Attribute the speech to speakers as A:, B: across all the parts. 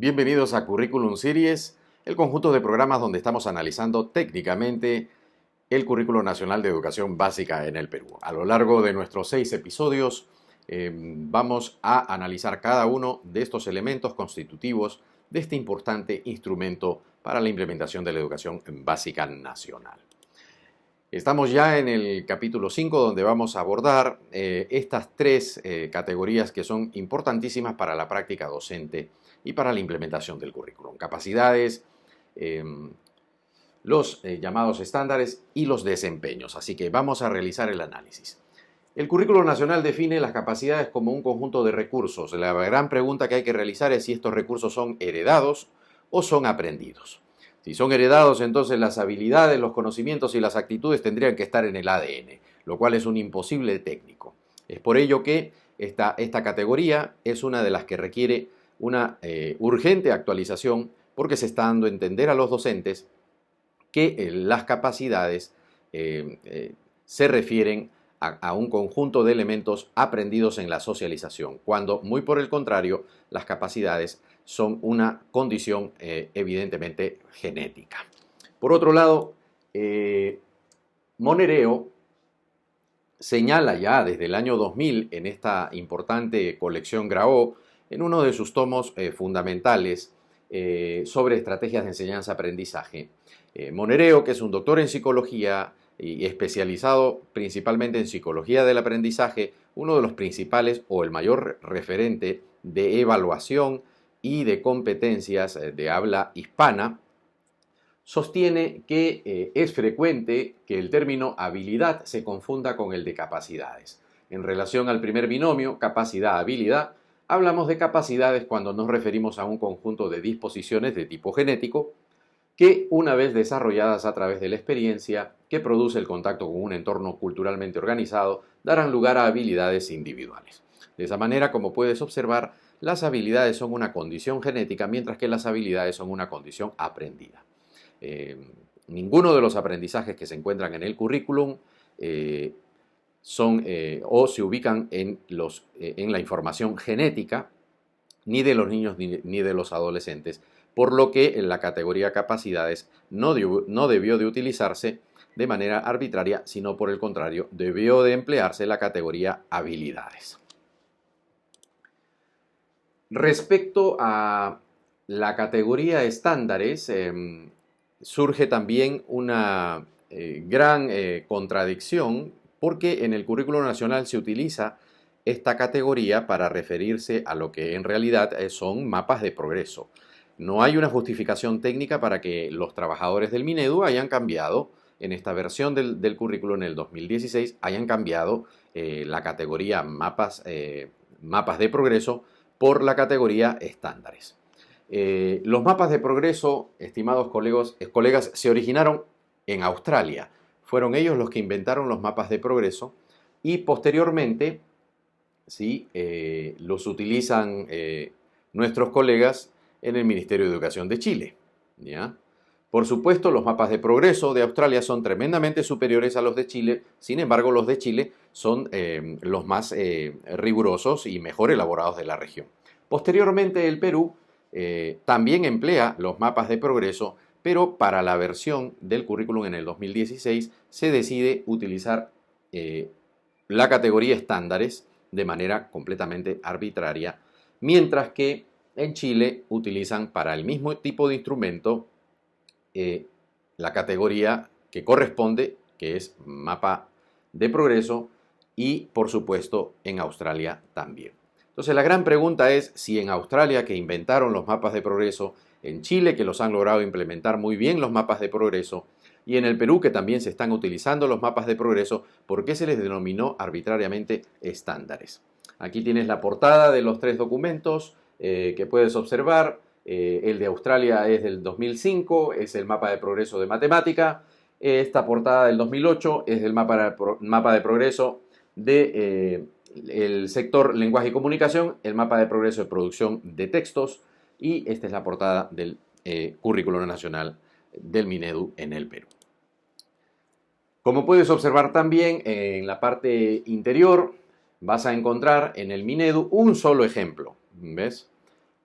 A: Bienvenidos a Curriculum Series, el conjunto de programas donde estamos analizando técnicamente el Currículo Nacional de Educación Básica en el Perú. A lo largo de nuestros 6 episodios vamos a analizar cada uno de estos elementos constitutivos de este importante instrumento para la implementación de la educación básica nacional. Estamos ya en el capítulo 5, donde vamos a abordar estas 3 categorías que son importantísimas para la práctica docente y para la implementación del currículum. Capacidades, los llamados estándares y los desempeños. Así que vamos a realizar el análisis. El Currículo Nacional define las capacidades como un conjunto de recursos. La gran pregunta que hay que realizar es si estos recursos son heredados o son aprendidos. Si son heredados, entonces las habilidades, los conocimientos y las actitudes tendrían que estar en el ADN, lo cual es un imposible técnico. Es por ello que esta categoría es una de las que requiere una urgente actualización, porque se está dando a entender a los docentes que las capacidades se refieren a un conjunto de elementos aprendidos en la socialización, cuando muy por el contrario, las capacidades son una condición evidentemente genética. Por otro lado, Monereo señala ya desde el año 2000 en esta importante colección Graó, en uno de sus tomos fundamentales sobre estrategias de enseñanza-aprendizaje. Monereo, que es un doctor en psicología y especializado principalmente en psicología del aprendizaje, uno de los principales o el mayor referente de evaluación y de competencias de habla hispana, sostiene que es frecuente que el término habilidad se confunda con el de capacidades. En relación al primer binomio, capacidad-habilidad, hablamos de capacidades cuando nos referimos a un conjunto de disposiciones de tipo genético que, una vez desarrolladas a través de la experiencia que produce el contacto con un entorno culturalmente organizado, darán lugar a habilidades individuales. De esa manera, como puedes observar, las habilidades son una condición genética, mientras que las habilidades son una condición aprendida. Ninguno de los aprendizajes que se encuentran en el currículum o se ubican en la información genética, ni de los niños ni de los adolescentes, por lo que en la categoría capacidades no debió de utilizarse de manera arbitraria, sino por el contrario, debió de emplearse la categoría habilidades. Respecto a la categoría estándares, surge también una gran contradicción, porque en el currículo nacional se utiliza esta categoría para referirse a lo que en realidad son mapas de progreso. No hay una justificación técnica para que los trabajadores del Minedu hayan cambiado, en esta versión del currículo en el 2016, hayan cambiado la categoría mapas de progreso por la categoría estándares. Los mapas de progreso, estimados colegas, se originaron en Australia. Fueron ellos los que inventaron los mapas de progreso y posteriormente ¿sí? Los utilizan nuestros colegas en el Ministerio de Educación de Chile. ¿Ya? Por supuesto, los mapas de progreso de Australia son tremendamente superiores a los de Chile, sin embargo, los de Chile son los más rigurosos y mejor elaborados de la región. Posteriormente, el Perú también emplea los mapas de progreso, pero para la versión del currículum en el 2016 se decide utilizar la categoría estándares de manera completamente arbitraria, mientras que en Chile utilizan para el mismo tipo de instrumento la categoría que corresponde, que es mapa de progreso, y por supuesto en Australia también. Entonces la gran pregunta es si en Australia, que inventaron los mapas de progreso, en Chile, que los han logrado implementar muy bien los mapas de progreso, y en el Perú, que también se están utilizando los mapas de progreso, ¿por qué se les denominó arbitrariamente estándares? Aquí tienes la portada de los 3 documentos que puedes observar. El de Australia es del 2005, es el mapa de progreso de matemática. Esta portada del 2008 es el mapa de progreso del sector lenguaje y comunicación, el mapa de progreso de producción de textos, y esta es la portada del currículo nacional del Minedu en el Perú. Como puedes observar también en la parte interior vas a encontrar en el Minedu un solo ejemplo, ¿ves?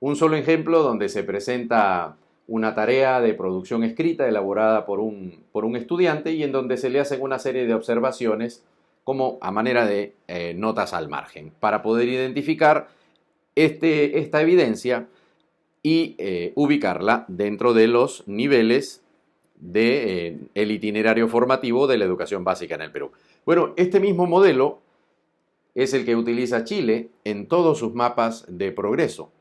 A: Un solo ejemplo donde se presenta una tarea de producción escrita elaborada por un estudiante y en donde se le hacen una serie de observaciones como a manera de notas al margen para poder identificar esta evidencia y ubicarla dentro de los niveles del itinerario formativo de la educación básica en el Perú. Bueno, este mismo modelo es el que utiliza Chile en todos sus mapas de progreso,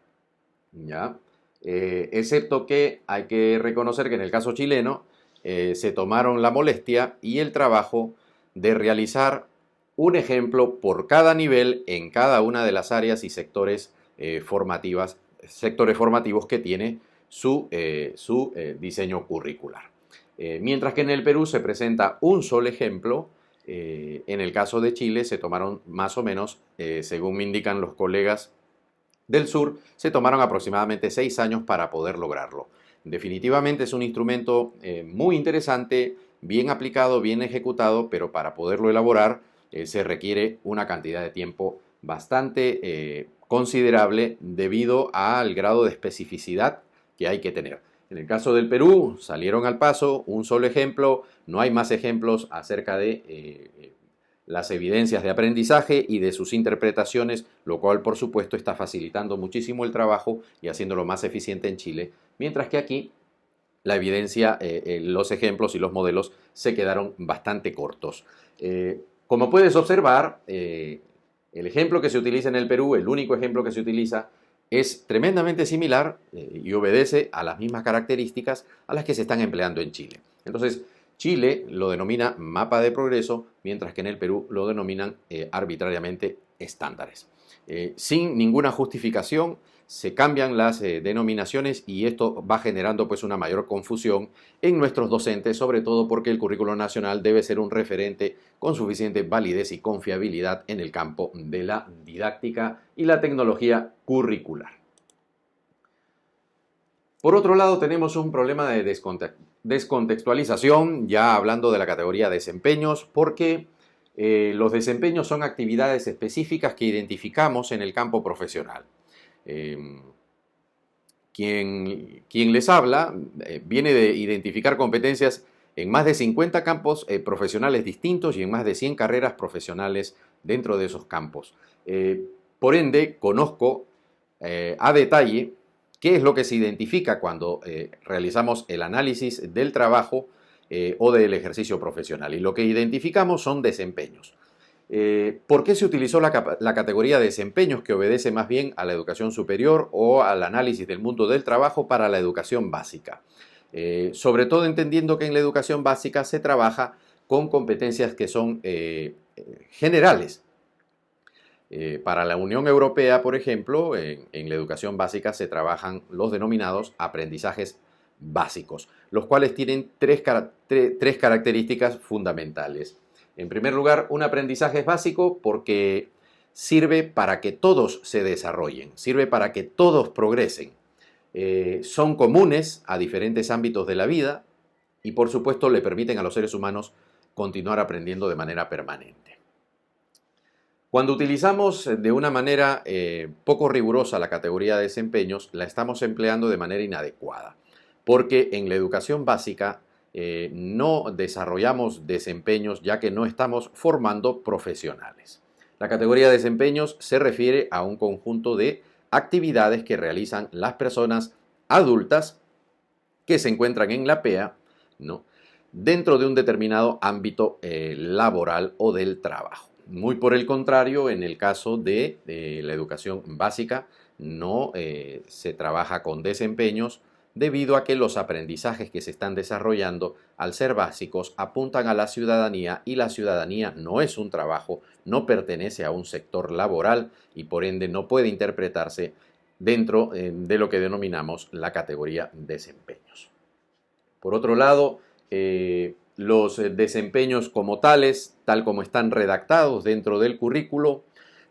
A: ¿ya? Excepto que hay que reconocer que en el caso chileno se tomaron la molestia y el trabajo de realizar un ejemplo por cada nivel en cada una de las áreas y sectores formativos que tiene su diseño curricular. Mientras que en el Perú se presenta un solo ejemplo, en el caso de Chile se tomaron más o menos, según me indican los colegas del sur, se tomaron aproximadamente 6 años para poder lograrlo. Definitivamente es un instrumento muy interesante, bien aplicado, bien ejecutado, pero para poderlo elaborar se requiere una cantidad de tiempo bastante considerable debido al grado de especificidad que hay que tener. En el caso del Perú, salieron al paso, un solo ejemplo, no hay más ejemplos acerca de las evidencias de aprendizaje y de sus interpretaciones, lo cual por supuesto está facilitando muchísimo el trabajo y haciéndolo más eficiente en Chile, mientras que aquí la evidencia, los ejemplos y los modelos se quedaron bastante cortos. Como puedes observar, el ejemplo que se utiliza en el Perú, el único ejemplo que se utiliza, es tremendamente similar y obedece a las mismas características a las que se están empleando en Chile. Entonces, Chile lo denomina mapa de progreso, mientras que en el Perú lo denominan arbitrariamente estándares. Sin ninguna justificación, se cambian las denominaciones y esto va generando pues una mayor confusión en nuestros docentes, sobre todo porque el currículo nacional debe ser un referente con suficiente validez y confiabilidad en el campo de la didáctica y la tecnología curricular. Por otro lado, tenemos un problema de descontextualización, ya hablando de la categoría desempeños, porque los desempeños son actividades específicas que identificamos en el campo profesional. Quien les habla viene de identificar competencias en más de 50 campos profesionales distintos y en más de 100 carreras profesionales dentro de esos campos. Por ende, conozco a detalle qué es lo que se identifica cuando realizamos el análisis del trabajo o del ejercicio profesional. Y lo que identificamos son desempeños. ¿Por qué se utilizó la categoría de desempeños, que obedece más bien a la educación superior o al análisis del mundo del trabajo para la educación básica? Sobre todo entendiendo que en la educación básica se trabaja con competencias que son generales. Para la Unión Europea, por ejemplo, en la educación básica se trabajan los denominados aprendizajes básicos, los cuales tienen tres características fundamentales. En primer lugar, un aprendizaje es básico porque sirve para que todos se desarrollen, sirve para que todos progresen. Son comunes a diferentes ámbitos de la vida y por supuesto le permiten a los seres humanos continuar aprendiendo de manera permanente. Cuando utilizamos de una manera poco rigurosa la categoría de desempeños, la estamos empleando de manera inadecuada, porque en la educación básica no desarrollamos desempeños ya que no estamos formando profesionales. La categoría de desempeños se refiere a un conjunto de actividades que realizan las personas adultas que se encuentran en la PEA, ¿no?, dentro de un determinado ámbito laboral o del trabajo. Muy por el contrario, en el caso de la educación básica, no se trabaja con desempeños debido a que los aprendizajes que se están desarrollando, al ser básicos, apuntan a la ciudadanía y la ciudadanía no es un trabajo, no pertenece a un sector laboral y por ende no puede interpretarse dentro de lo que denominamos la categoría desempeños. Por otro lado, los desempeños como tales, tal como están redactados dentro del currículo,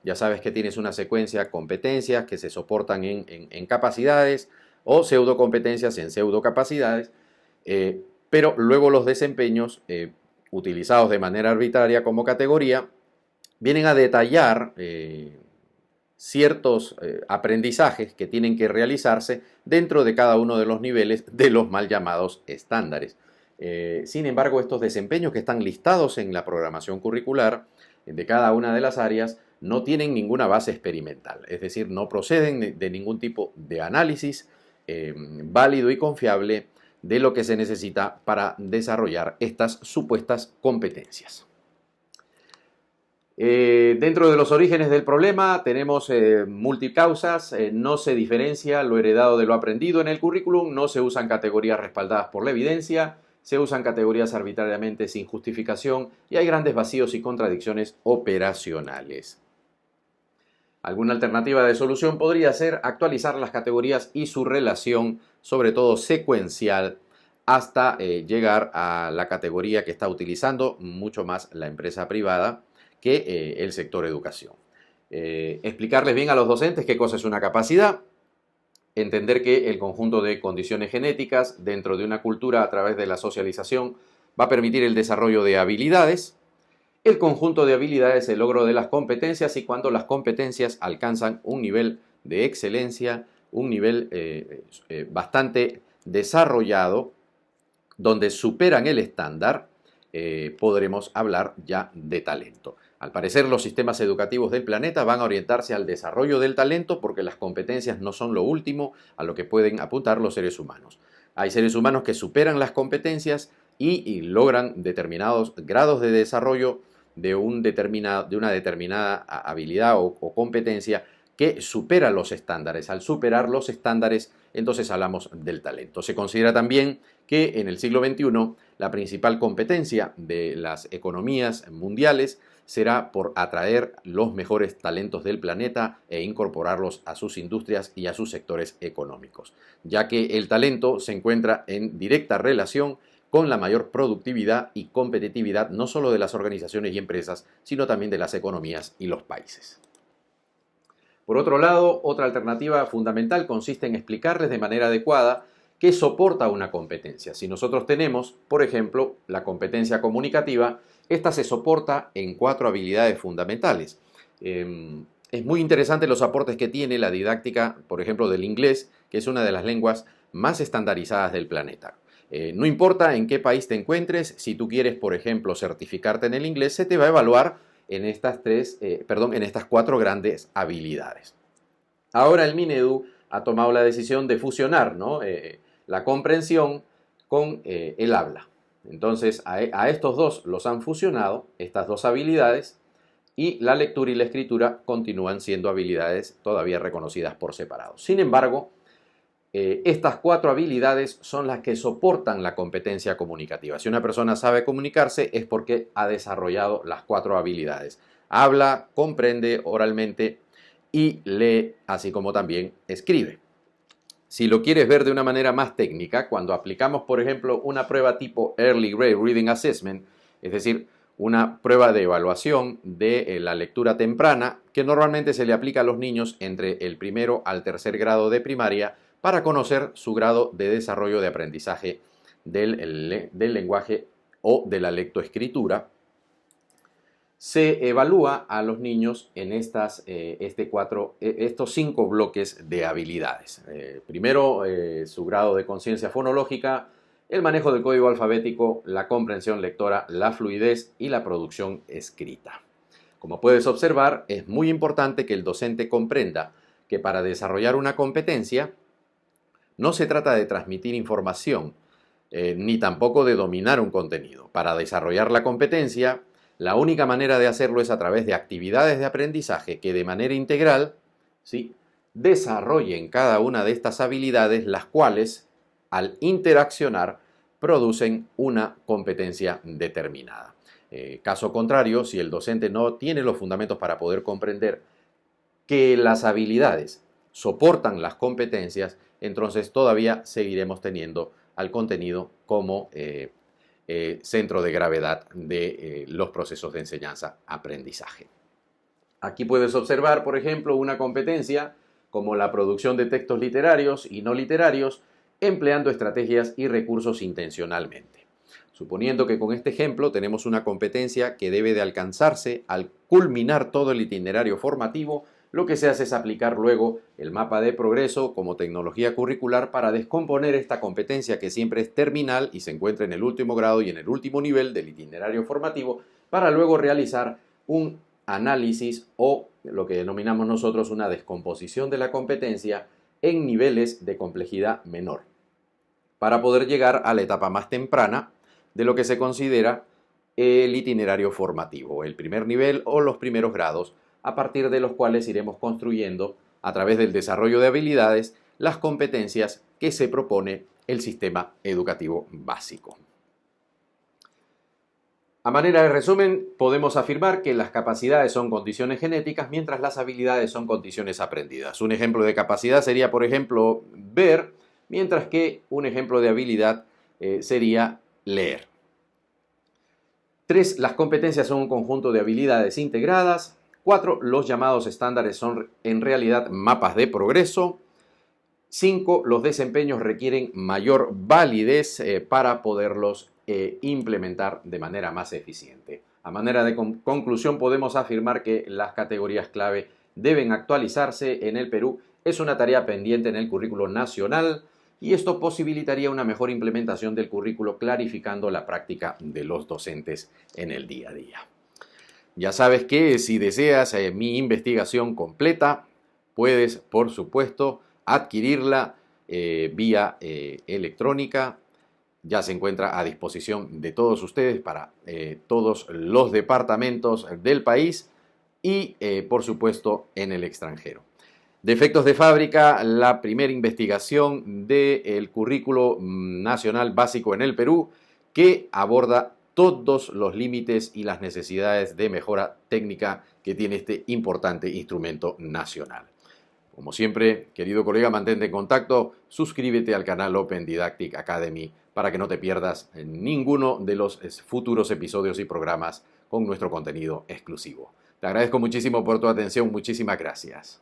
A: ya sabes que tienes una secuencia de competencias que se soportan en capacidades o pseudocompetencias en pseudocapacidades, pero luego los desempeños utilizados de manera arbitraria como categoría vienen a detallar ciertos aprendizajes que tienen que realizarse dentro de cada uno de los niveles de los mal llamados estándares. Sin embargo, estos desempeños que están listados en la programación curricular de cada una de las áreas no tienen ninguna base experimental, es decir, no proceden de ningún tipo de análisis válido y confiable de lo que se necesita para desarrollar estas supuestas competencias. Dentro de los orígenes del problema tenemos multicausas, no se diferencia lo heredado de lo aprendido en el currículum, no se usan categorías respaldadas por la evidencia, se usan categorías arbitrariamente sin justificación y hay grandes vacíos y contradicciones operacionales. Alguna alternativa de solución podría ser actualizar las categorías y su relación, sobre todo secuencial, hasta llegar a la categoría que está utilizando mucho más la empresa privada que el sector educación. Explicarles bien a los docentes qué cosa es una capacidad, entender que el conjunto de condiciones genéticas dentro de una cultura a través de la socialización va a permitir el desarrollo de habilidades. El conjunto de habilidades es el logro de las competencias y cuando las competencias alcanzan un nivel de excelencia, un nivel bastante desarrollado, donde superan el estándar, podremos hablar ya de talento. Al parecer, los sistemas educativos del planeta van a orientarse al desarrollo del talento porque las competencias no son lo último a lo que pueden apuntar los seres humanos. Hay seres humanos que superan las competencias y logran determinados grados de desarrollo de una determinada habilidad o competencia que supera los estándares. Al superar los estándares, entonces hablamos del talento. Se considera también que en el siglo XXI la principal competencia de las economías mundiales será por atraer los mejores talentos del planeta e incorporarlos a sus industrias y a sus sectores económicos, ya que el talento se encuentra en directa relación con la mayor productividad y competitividad no solo de las organizaciones y empresas, sino también de las economías y los países. Por otro lado, otra alternativa fundamental consiste en explicarles de manera adecuada qué soporta una competencia. Si nosotros tenemos, por ejemplo, la competencia comunicativa, esta se soporta en 4 habilidades fundamentales. Es muy interesante los aportes que tiene la didáctica, por ejemplo, del inglés, que es una de las lenguas más estandarizadas del planeta. No importa en qué país te encuentres, si tú quieres, por ejemplo, certificarte en el inglés, se te va a evaluar en estas 4 grandes habilidades. Ahora el Minedu ha tomado la decisión de fusionar, ¿no? La comprensión con el habla. Entonces a estos dos los han fusionado, estas dos habilidades, y la lectura y la escritura continúan siendo habilidades todavía reconocidas por separado. Sin embargo, estas 4 habilidades son las que soportan la competencia comunicativa. Si una persona sabe comunicarse es porque ha desarrollado las 4 habilidades. Habla, comprende oralmente y lee, así como también escribe. Si lo quieres ver de una manera más técnica, cuando aplicamos, por ejemplo, una prueba tipo Early Grade Reading Assessment, es decir, una prueba de evaluación de la lectura temprana, que normalmente se le aplica a los niños entre el primero al tercer grado de primaria para conocer su grado de desarrollo de aprendizaje del lenguaje o de la lectoescritura, se evalúa a los niños en estos 5 bloques de habilidades. Primero, su grado de conciencia fonológica, el manejo del código alfabético, la comprensión lectora, la fluidez y la producción escrita. Como puedes observar, es muy importante que el docente comprenda que para desarrollar una competencia no se trata de transmitir información, ni tampoco de dominar un contenido. Para desarrollar la competencia, la única manera de hacerlo es a través de actividades de aprendizaje que de manera integral, ¿sí?, desarrollen cada una de estas habilidades, las cuales, al interaccionar, producen una competencia determinada. Caso contrario, si el docente no tiene los fundamentos para poder comprender que las habilidades soportan las competencias, entonces todavía seguiremos teniendo al contenido como centro de gravedad de los procesos de enseñanza-aprendizaje. Aquí puedes observar, por ejemplo, una competencia como la producción de textos literarios y no literarios, empleando estrategias y recursos intencionalmente. Suponiendo que con este ejemplo tenemos una competencia que debe de alcanzarse al culminar todo el itinerario formativo lo que se hace es aplicar luego el mapa de progreso como tecnología curricular para descomponer esta competencia que siempre es terminal y se encuentra en el último grado y en el último nivel del itinerario formativo, para luego realizar un análisis o lo que denominamos nosotros una descomposición de la competencia en niveles de complejidad menor, para poder llegar a la etapa más temprana de lo que se considera el itinerario formativo, el primer nivel o los primeros grados, a partir de los cuales iremos construyendo, a través del desarrollo de habilidades, las competencias que se propone el sistema educativo básico. A manera de resumen, podemos afirmar que las capacidades son condiciones genéticas, mientras las habilidades son condiciones aprendidas. Un ejemplo de capacidad sería, por ejemplo, ver, mientras que un ejemplo de habilidad sería leer. 3. Las competencias son un conjunto de habilidades integradas. 4. Los llamados estándares son en realidad mapas de progreso. 5. Los desempeños requieren mayor validez para poderlos implementar de manera más eficiente. A manera de conclusión, podemos afirmar que las categorías clave deben actualizarse en el Perú. Es una tarea pendiente en el currículo nacional y esto posibilitaría una mejor implementación del currículo, clarificando la práctica de los docentes en el día a día. Ya sabes que si deseas mi investigación completa, puedes, por supuesto, adquirirla vía electrónica. Ya se encuentra a disposición de todos ustedes para todos los departamentos del país y, por supuesto, en el extranjero. Defectos de fábrica, la primera investigación del currículo nacional básico en el Perú, que aborda todos los límites y las necesidades de mejora técnica que tiene este importante instrumento nacional. Como siempre, querido colega, mantente en contacto, suscríbete al canal Open Didactic Academy para que no te pierdas ninguno de los futuros episodios y programas con nuestro contenido exclusivo. Te agradezco muchísimo por tu atención, muchísimas gracias.